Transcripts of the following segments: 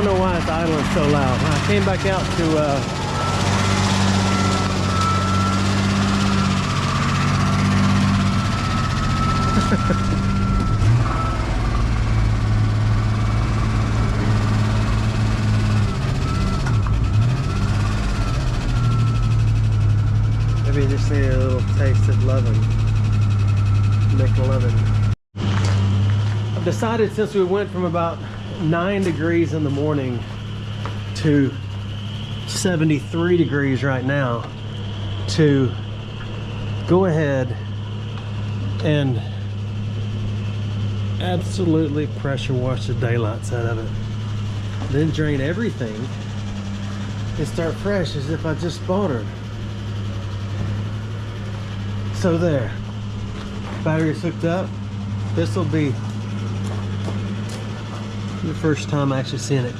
don't know why it's idling so loud. I came back out to maybe you just need a little taste of loving. McLovin. I've decided, since we went from about 9 degrees in the morning to 73 degrees right now, to go ahead and absolutely pressure wash the daylights out of it, then drain everything and start fresh as if I just bought her. So there, battery's hooked up. This will be the first time actually seeing it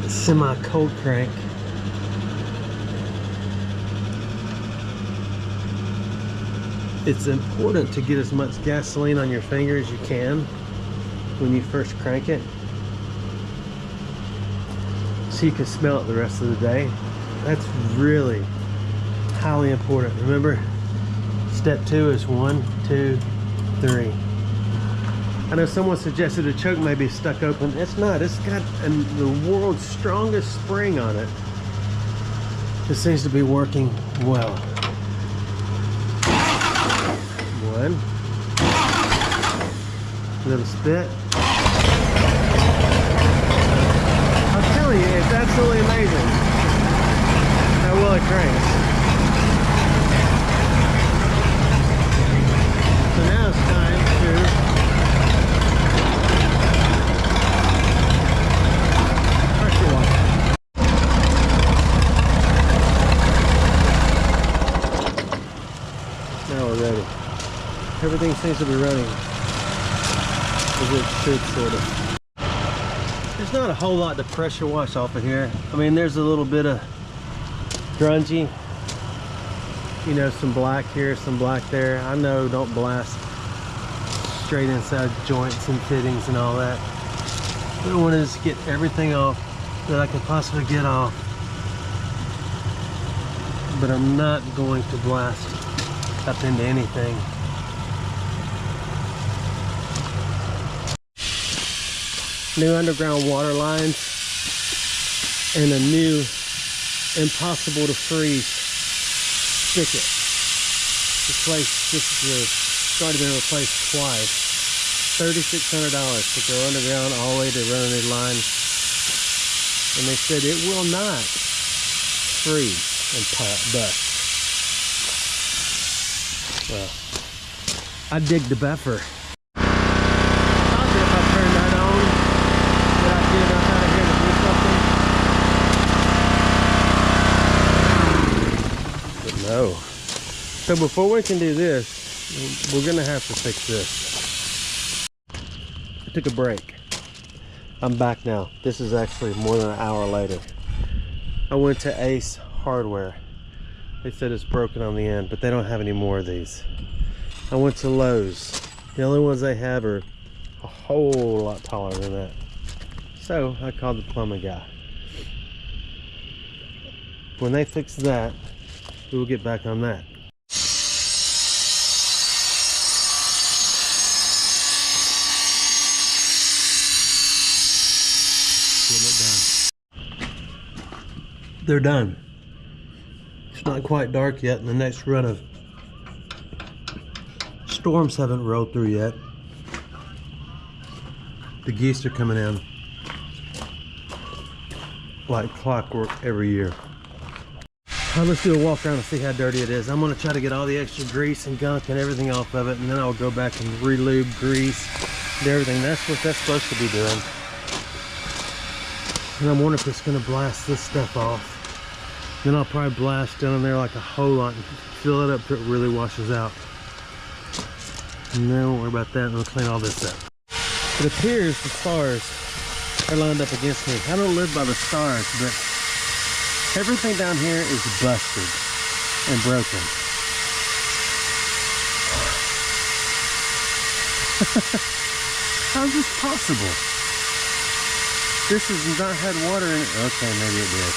semi-cold crank. It's important to get as much gasoline on your finger as you can when you first crank it, so you can smell it the rest of the day. That's really highly important. Remember, step 2 is 1, 2, 3. I know someone suggested the choke may be stuck open. It's not. It's got the world's strongest spring on it. It seems to be working well. 1. Little spit. I'm telling you, it's absolutely amazing how well it cranks. So now it's time to pressure wash. Now we're ready. Everything seems to be running as it should, sort of. There's not a whole lot to pressure wash off of here. I mean, there's a little bit of grungy, you know, some black here, some black there. I know, don't blast straight inside joints and fittings and all that. But I want to just get everything off that I could possibly get off. But I'm not going to blast up into anything. New underground water lines and a new impossible to freeze spigot. This has already been replaced twice. $3,600 to go underground all the way to run a new line. And they said it will not freeze and bust. Well, I dig the buffer. No. So before we can do this, we're gonna have to fix this. I took a break. I'm back now. This is actually more than an hour later. I went to Ace Hardware. They said it's broken on the end, but they don't have any more of these. I went to Lowe's. The only ones they have are a whole lot taller than that. So I called the plumbing guy. When they fix that, we will get back on that. Getting it done. They're done. It's not quite dark yet, and the next run of storms haven't rolled through yet. The geese are coming in like clockwork every year. Let's do a walk around and see how dirty it is. I'm going to try to get all the extra grease and gunk and everything off of it, and then I'll go back and re-lube, grease, and everything. That's what that's supposed to be doing. And I'm wondering if it's going to blast this stuff off. Then I'll probably blast down in there like a whole lot and fill it up till it really washes out. And then we'll worry about that, and we'll clean all this up. It appears the stars are lined up against me. I don't live by the stars, but everything down here is busted and broken. How is this possible? This has not had water in it. Okay, maybe it did.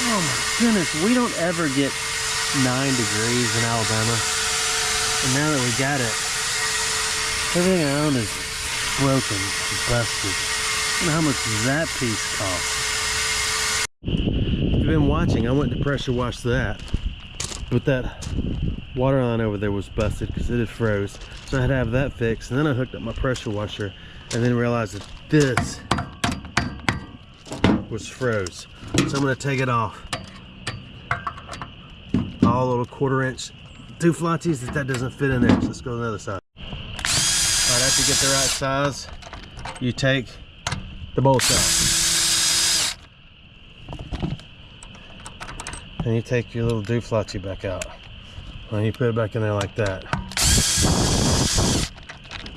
Oh my goodness, we don't ever get 9 degrees in Alabama. And now that we got it, everything I own is broken, busted. I don't know how much that piece cost. If you've been watching, I went to pressure wash that, but that water line over there was busted because it had froze. So I had to have that fixed, and then I hooked up my pressure washer and then realized that this was froze. So I'm going to take it off. All little 1/4 inch two flotties that doesn't fit in there. So let's go to the other side. Alright, after you get the right size, you take the bolts out. And you take your little dooflotty back out. And you put it back in there like that.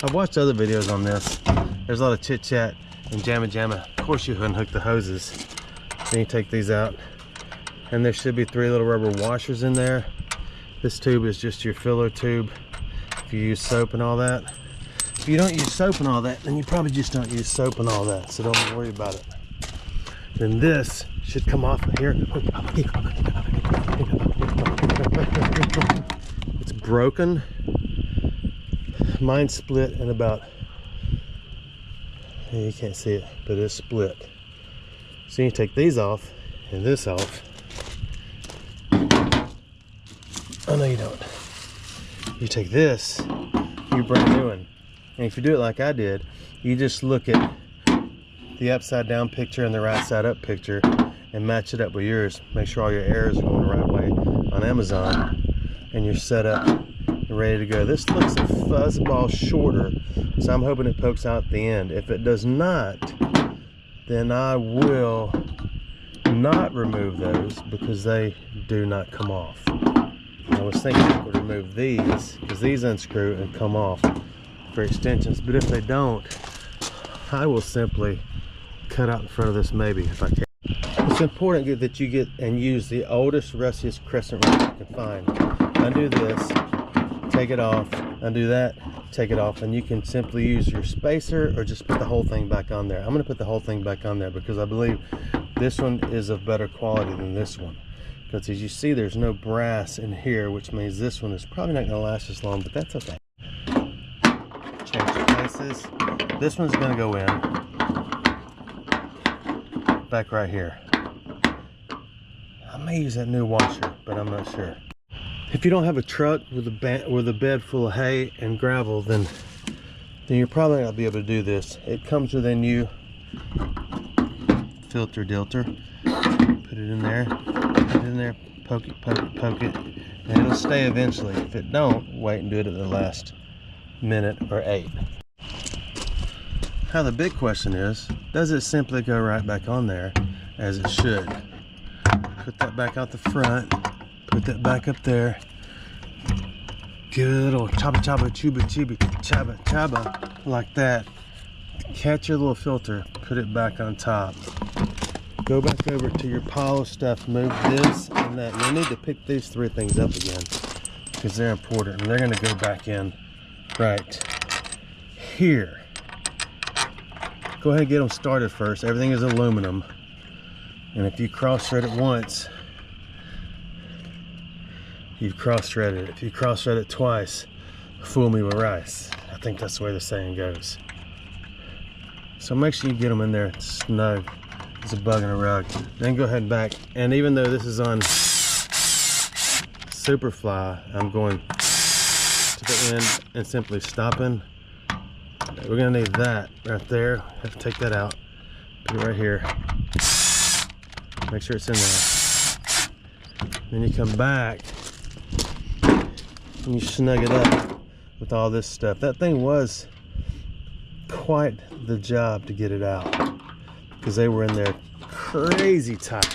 I've watched other videos on this. There's a lot of chit chat and jamma jamma. Of course you unhook the hoses. Then you take these out. And there should be 3 little rubber washers in there. This tube is just your filler tube. If you use soap and all that. If you don't use soap and all that, then you probably just don't use soap and all that. So don't worry about it. Then this should come off of here. It's broken. Mine split in about, you can't see it, but it's split. So you take these off and this off. Oh no, you don't. You take this, you brand new one. And if you do it like I did, you just look at the upside down picture and the right side up picture and match it up with yours. Make sure all your errors are going the right way on Amazon, and you're set up and ready to go. This looks a fuzzball shorter, so I'm hoping it pokes out at the end. If it does not, then I will not remove those because they do not come off. I was thinking I could remove these because these unscrew and come off for extensions, but if they don't, I will simply cut out in front of this maybe if I can. It's important that you get and use the oldest, rustiest crescent wrench you can find. Undo this, take it off, undo that, take it off, and you can simply use your spacer or just put the whole thing back on there. I'm going to put the whole thing back on there because I believe this one is of better quality than this one. Because as you see, there's no brass in here, which means this one is probably not going to last as long, but that's okay. Change places. This one's going to go in back right here. I may use that new washer, but I'm not sure. If you don't have a truck with a bed full of hay and gravel, then you're probably not be able to do this. It comes with a new filter dilter. Put it in there, poke it, and it'll stay eventually. If it don't, wait and do it at the last minute or 8. Now the big question is, does it simply go right back on there as it should? Put that back out the front, put that back up there, give it a little chaba chaba chuba chiba chaba chaba like that. Catch your little filter, put it back on top. Go back over to your pile of stuff, move this and that. You need to pick these 3 things up again because they're important, and they're going to go back in right here. Go ahead and get them started first. Everything is aluminum, and if you cross-thread it once, you've cross-threaded it. If you cross-thread it twice, fool me with rice. I think that's the way the saying goes. So make sure you get them in there snug. It's a bug in a rug. Then go ahead and back. And even though this is on Superfly, I'm going to the end and simply stopping. We're gonna need that right there. Have to take that out. Put it right here. Make sure it's in there. Then you come back and you snug it up with all this stuff. That thing was quite the job to get it out because they were in there crazy tight,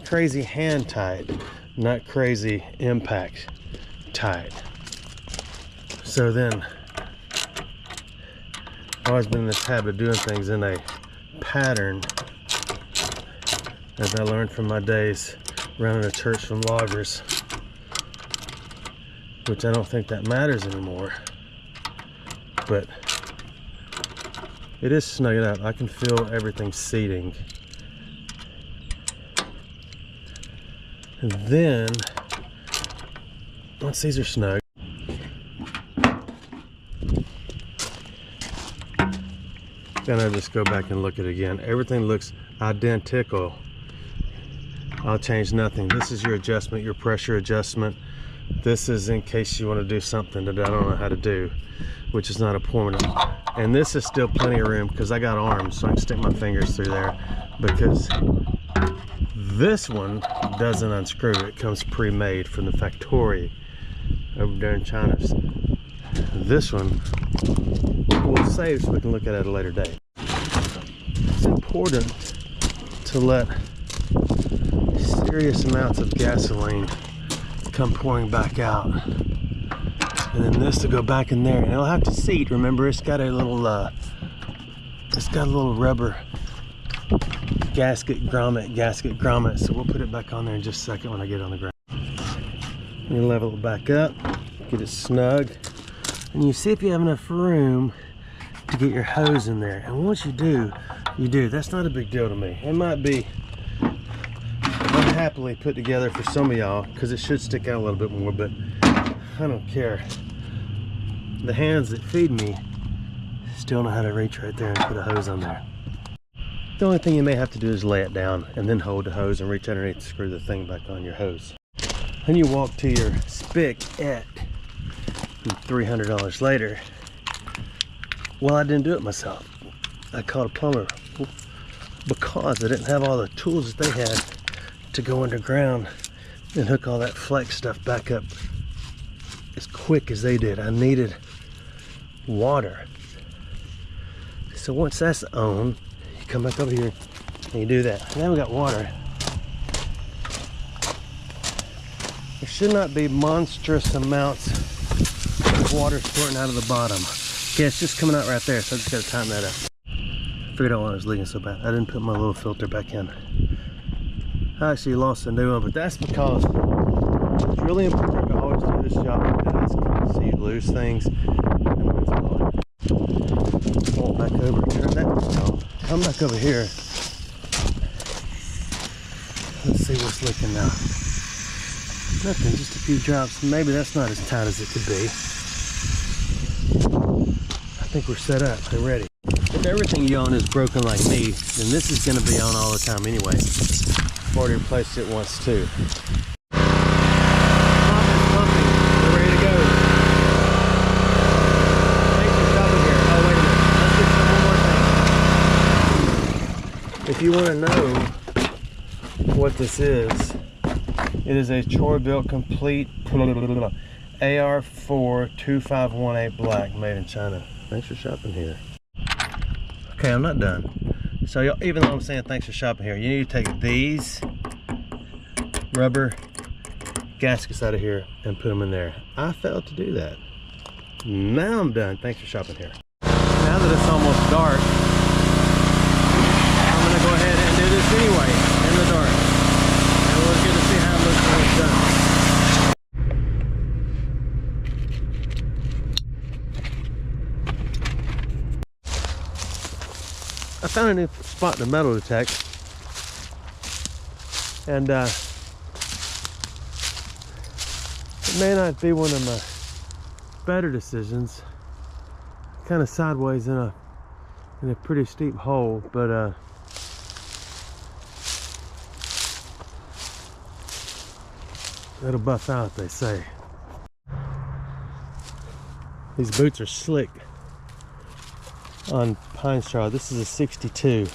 crazy hand tight, not crazy impact tight. So then I've always been in this habit of doing things in a pattern, as I learned from my days running a church from loggers, which I don't think that matters anymore. But It is snugging up. I can feel everything seating. And then, once these are snug, then I just go back and look at it again. Everything looks identical. I'll change nothing. This is your adjustment, your pressure adjustment. This is in case you want to do something that I don't know how to do, which is not important. And this is still plenty of room because I got arms, so I can stick my fingers through there, because this one doesn't unscrew. It comes pre-made from the factory over there in China. This one we'll save so we can look at it at a later date. It's important to let serious amounts of gasoline come pouring back out, and then this to go back in there, and it'll have to seat. Remember, it's got a little rubber gasket grommet, so we'll put it back on there in just a second when I get on the ground. You level it back up, get it snug, and you see if you have enough room to get your hose in there. And once you do, you do. That's not a big deal to me. It might be unhappily put together for some of y'all because it should stick out a little bit more, but I don't care. The hands that feed me still know how to reach right there and put a hose on there. The only thing you may have to do is lay it down and then hold the hose and reach underneath to screw the thing back on your hose. Then you walk to your spigot, and $300 later, well, I didn't do it myself. I called a plumber because I didn't have all the tools that they had to go underground and hook all that flex stuff back up as quick as they did. I needed water. So once that's on, you come back over here and you do that. Now we got water. There should not be monstrous amounts of water squirting out of the bottom. Okay, it's just coming out right there, so I just gotta tighten that up. I figured out why it was leaking so bad. I didn't put my little filter back in. I actually lost a new one, but that's because it's really important to always do this job like this, so you lose things. And it's blowing. Walk back over, turn that on. Come back over here. Let's see what's leaking now. Nothing, just a few drops. Maybe that's not as tight as it could be. I think we're set up and ready. If everything you own is broken like me, then this is going to be on all the time anyway. I've already replaced it once too. We're ready to go. Thanks for stopping here. Oh, wait a minute. Let's get some one more thing. If you want to know what this is, it is a Chore-built complete AR4-2518 black, made in China. Thanks for shopping here. Okay, I'm not done. So even though I'm saying thanks for shopping here, you need to take these rubber gaskets out of here and put them in there. I failed to do that. Now I'm done. Thanks for shopping here. Now that it's almost dark, I'm gonna go ahead and do this anyway in the dark. And we'll get to see how it looks when it's done. I found a new spot to metal detect, and it may not be one of my better decisions. Kind of sideways in a pretty steep hole, but it'll buff out, they say. These boots are slick on pine straw. This is a 62.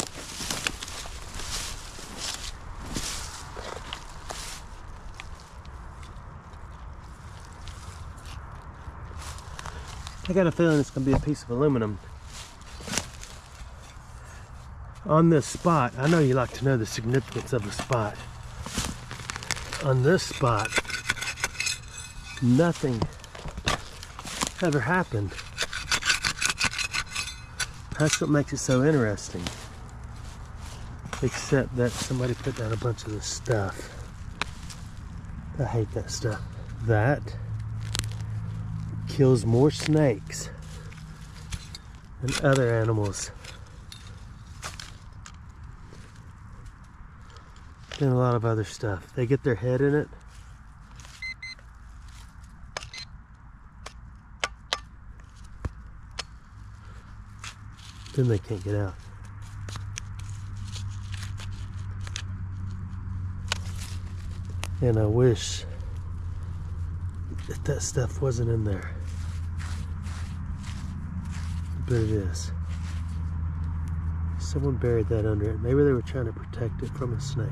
I got a feeling it's going to be a piece of aluminum. On this spot, I know you like to know the significance of the spot. On this spot, nothing ever happened. That's what makes it so interesting. Except that somebody put down a bunch of this stuff. I hate that stuff. That kills more snakes and other animals. And a lot of other stuff. They get their head in it. Then they can't get out. And I wish that stuff wasn't in there. But it is. Someone buried that under it. Maybe they were trying to protect it from a snake.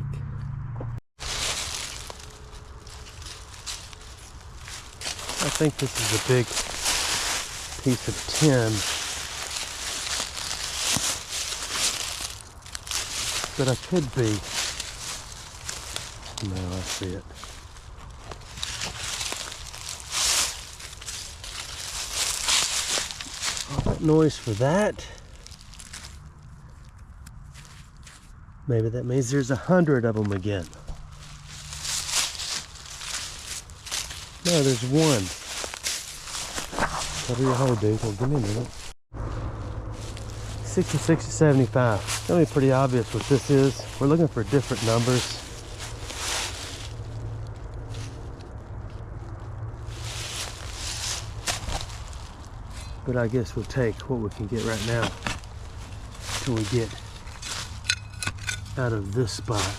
I think this is a big piece of tin. But I could be. No, I see it. All that noise for that. Maybe that means there's 100 of them again. No, there's one. Cover your hole, dude. Well, give me a minute. 66 to 75. It's gonna be pretty obvious what this is. We're looking for different numbers. But I guess we'll take what we can get right now till we get out of this spot.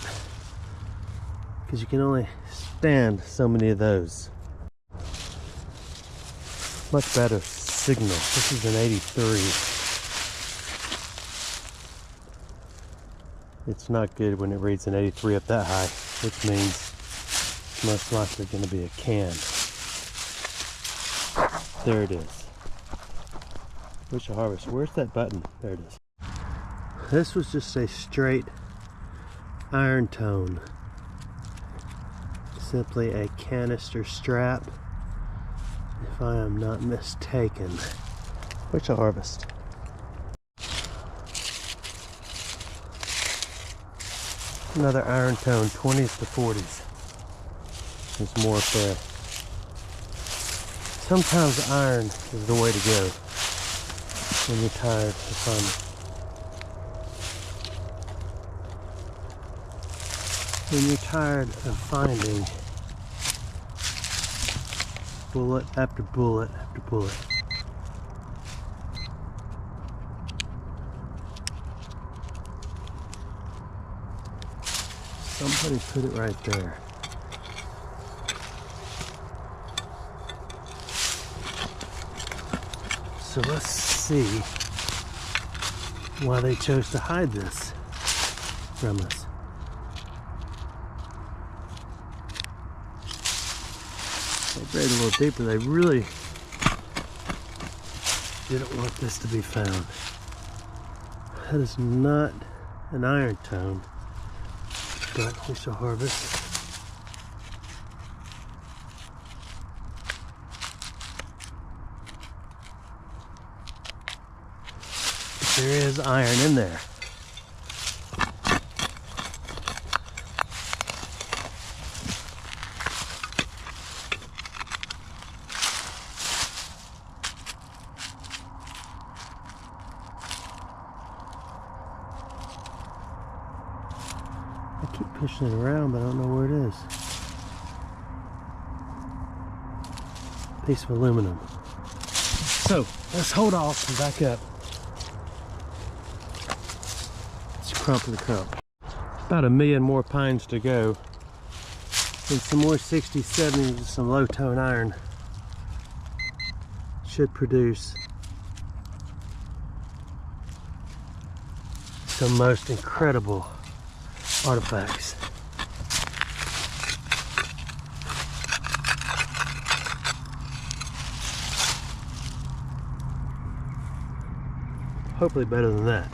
Because you can only stand so many of those. Much better signal. This is an 83. It's not good when it reads an 83 up that high, which means it's most likely going to be a can. There it is. Wish I harvest. Where's that button? There it is. This was just a straight iron tone. Simply a canister strap, if I am not mistaken. Which I harvest. Another iron tone, 20s to 40s. There's more up there. Sometimes iron is the way to go when you're tired of finding. When you're tired of finding bullet after bullet after bullet. Somebody put it right there. So let's see why they chose to hide this from us. They buried a little deeper. They really didn't want this to be found. That is not an iron tone, but we shall harvest. But there is iron in there. I keep pushing it around, but I don't know where it is. Piece of aluminum. So let's hold off and back up. Let's crumple the crump. About 1 million more pines to go. And some more 60s, 70s with some low tone iron should produce some most incredible artifacts. Hopefully better than that.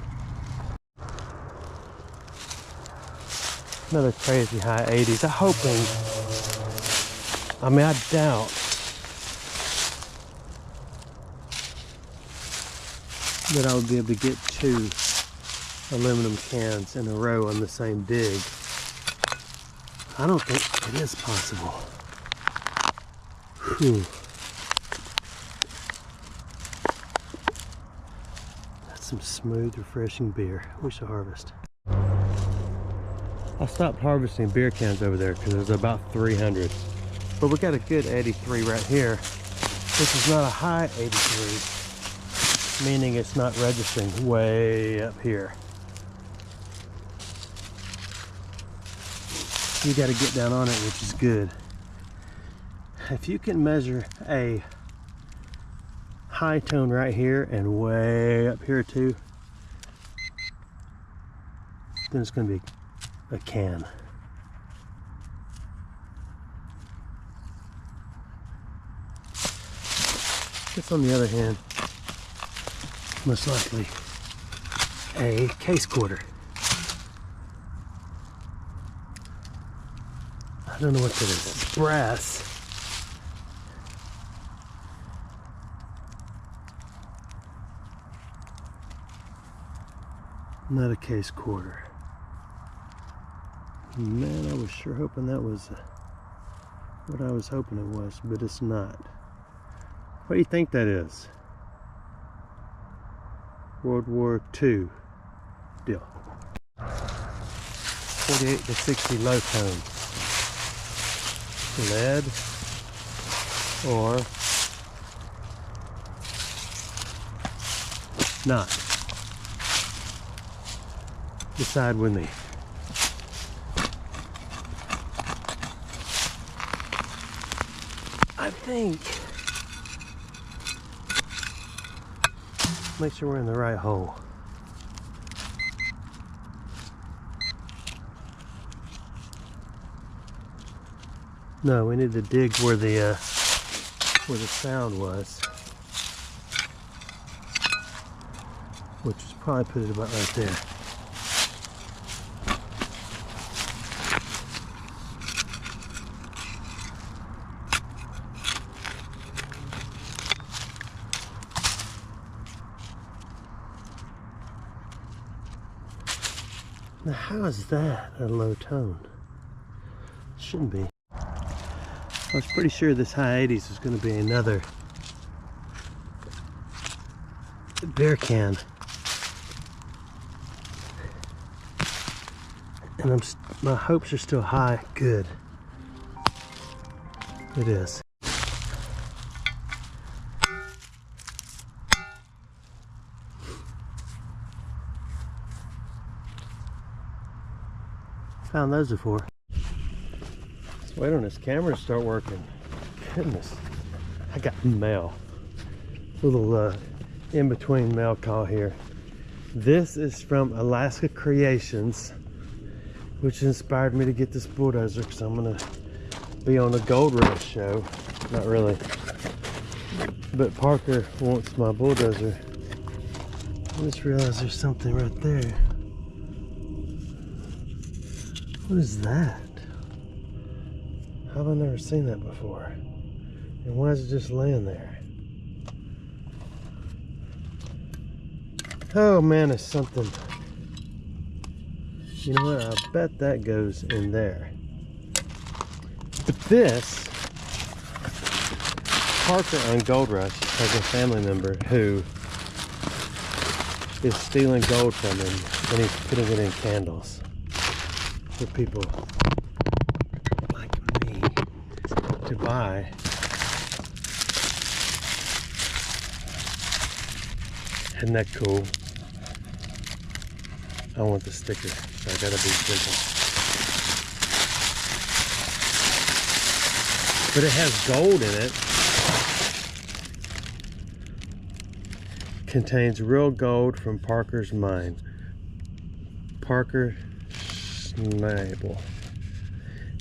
Another crazy high 80s. I'm hoping, I mean, I doubt that I would be able to get 2 aluminum cans in a row on the same dig. I don't think it is possible. Whew. some smooth, refreshing beer. We shall harvest. I stopped harvesting beer cans over there because there's about 300. But we got a good 83 right here. This is not a high 83, meaning it's not registering way up here. You got to get down on it, which is good. If you can measure a high tone right here and way up here too, then it's going to be a can. This, on the other hand, most likely a case quarter. I don't know what that is. It's brass. Not a case quarter. Man, I was sure hoping that was what I was hoping it was, but it's not. What do you think that is? World War II deal. 48 to 60 low tone. Lead or not. Decide with me. I think, make sure we're in the right hole. No, we need to dig where the sound was, which is probably put it about right there. Now, how is that a low tone? Shouldn't be. I was pretty sure this high 80s was going to be another beer can. And my hopes are still high. Good. It is. Found those before. Let's wait on this camera to start working. Goodness, I got mail. Little in-between mail call here. This is from Alaska Creations, which inspired me to get this bulldozer because I'm gonna be on a Gold Rush show. Not really, but Parker wants my bulldozer. I just realized there's something right there. What is that? How have I never seen that before? And why is it just laying there? Oh man, it's something. You know what? I bet that goes in there. But this, Parker on Gold Rush has a family member who is stealing gold from him and he's putting it in candles. For people like me to buy. Isn't that cool? I want the sticker, so I gotta be simple. But it has gold in it. Contains real gold from Parker's mine. Parker Snable.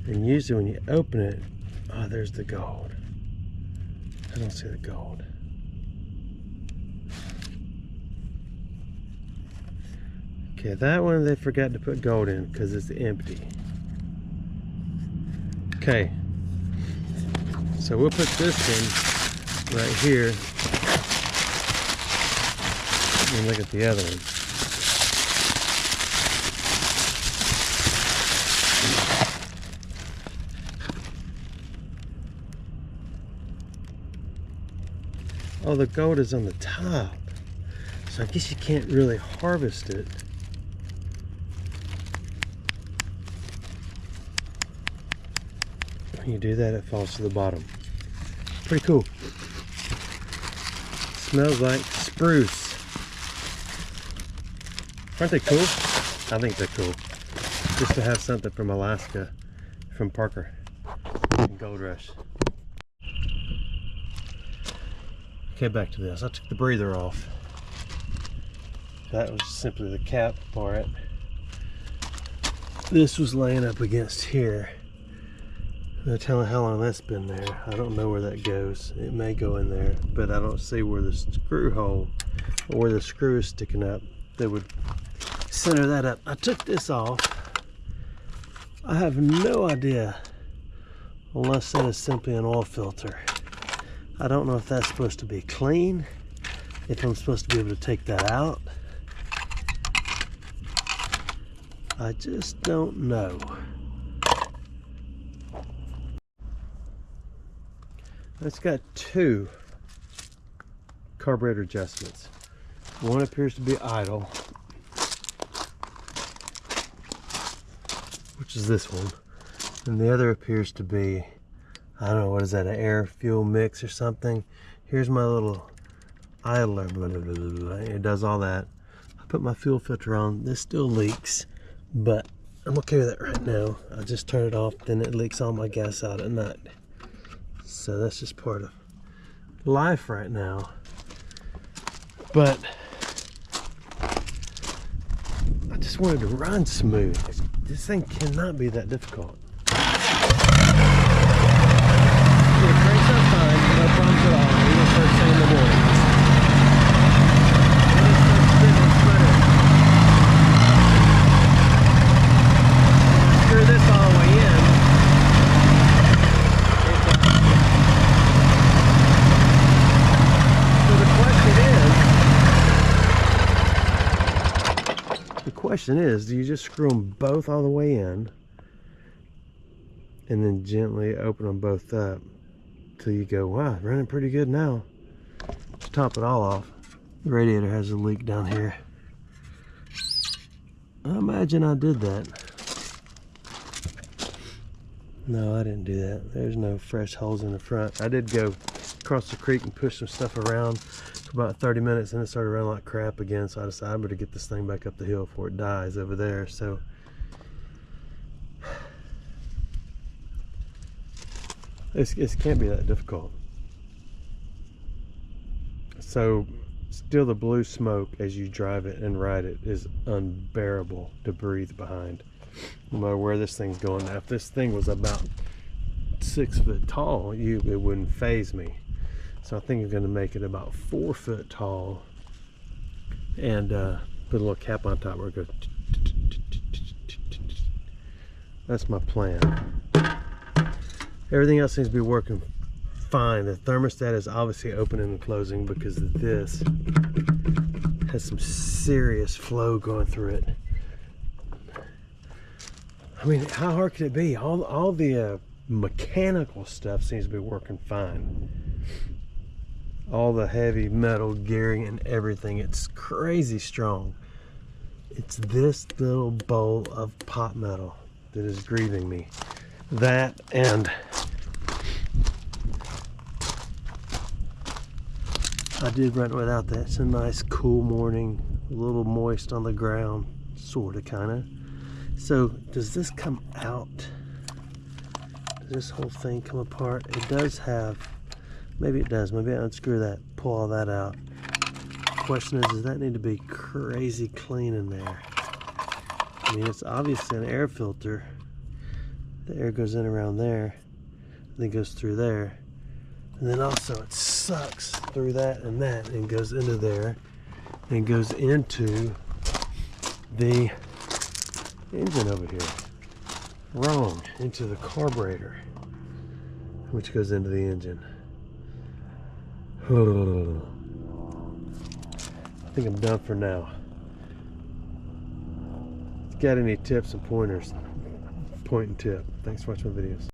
And usually when you open it, oh, there's the gold. I don't see the gold. Okay, that one they forgot to put gold in because it's empty. Okay, so we'll put this in right here and look at the other one. Oh, the gold is on the top. So I guess you can't really harvest it. When you do that, it falls to the bottom. Pretty cool. Smells like spruce. Aren't they cool? I think they're cool. Just to have something from Alaska, from Parker and Gold Rush. Okay, back to this. I took the breather off. That was simply the cap for it. This was laying up against here. No telling how long that's been there. I don't know where that goes. It may go in there, but I don't see where the screw hole or where the screw is sticking up that would center that up. I took this off. I have no idea, unless that is simply an oil filter. I don't know if that's supposed to be clean, if I'm supposed to be able to take that out. I just don't know. It's got two carburetor adjustments. One appears to be idle, which is this one, and the other appears to be, I don't know, what is that, an air fuel mix or something. Here's my little idler, blah, blah, blah, blah, blah. It does all that. I put my fuel filter on. This still leaks, but I'm okay with it right now. I just turn it off, then it leaks all my gas out at night. So that's just part of life right now. But I just wanted to run smooth. This thing cannot be that difficult. It cranks up fine, no problems at all. We're gonna start saying in the morning. Then it starts spinning and sputtering. Screw this all the way in. The question is, do you just screw them both all the way in and then gently open them both up till you go, wow, running pretty good now? To top it all off, the radiator has a leak down here. I imagine I did that. No, I didn't do that. There's no fresh holes in the front. I did go across the creek and push some stuff around for about 30 minutes, and it started running like crap again, so I decided I better get this thing back up the hill before it dies over there. So it can't be that difficult. So still, the blue smoke as you drive it and ride it is unbearable to breathe behind, no matter where this thing's going. Now if this thing was about 6 foot tall, it wouldn't faze me. So I think I'm going to make it about 4 foot tall and put a little cap on top where it goes. That's my plan. Everything else seems to be working fine. The thermostat is obviously opening and closing because this has some serious flow going through it. I mean, how hard could it be? All the mechanical stuff seems to be working fine. All the heavy metal gearing and everything, it's crazy strong. It's this little bowl of pot metal that is grieving me. That, and I did run it without that. It's a nice cool morning, a little moist on the ground, sort of, kind of. So does this come out? Does this whole thing come apart? It does have, maybe it does. Maybe I unscrew that, pull all that out. Question is, does that need to be crazy clean in there? I mean, it's obviously an air filter. The air goes in around there, then goes through there, and then also it sucks through that and goes into there, and goes into the engine over here. Wrong, into the carburetor, which goes into the engine. I think I'm done for now. If you got any tips and pointers, point and tip. Thanks for watching my videos.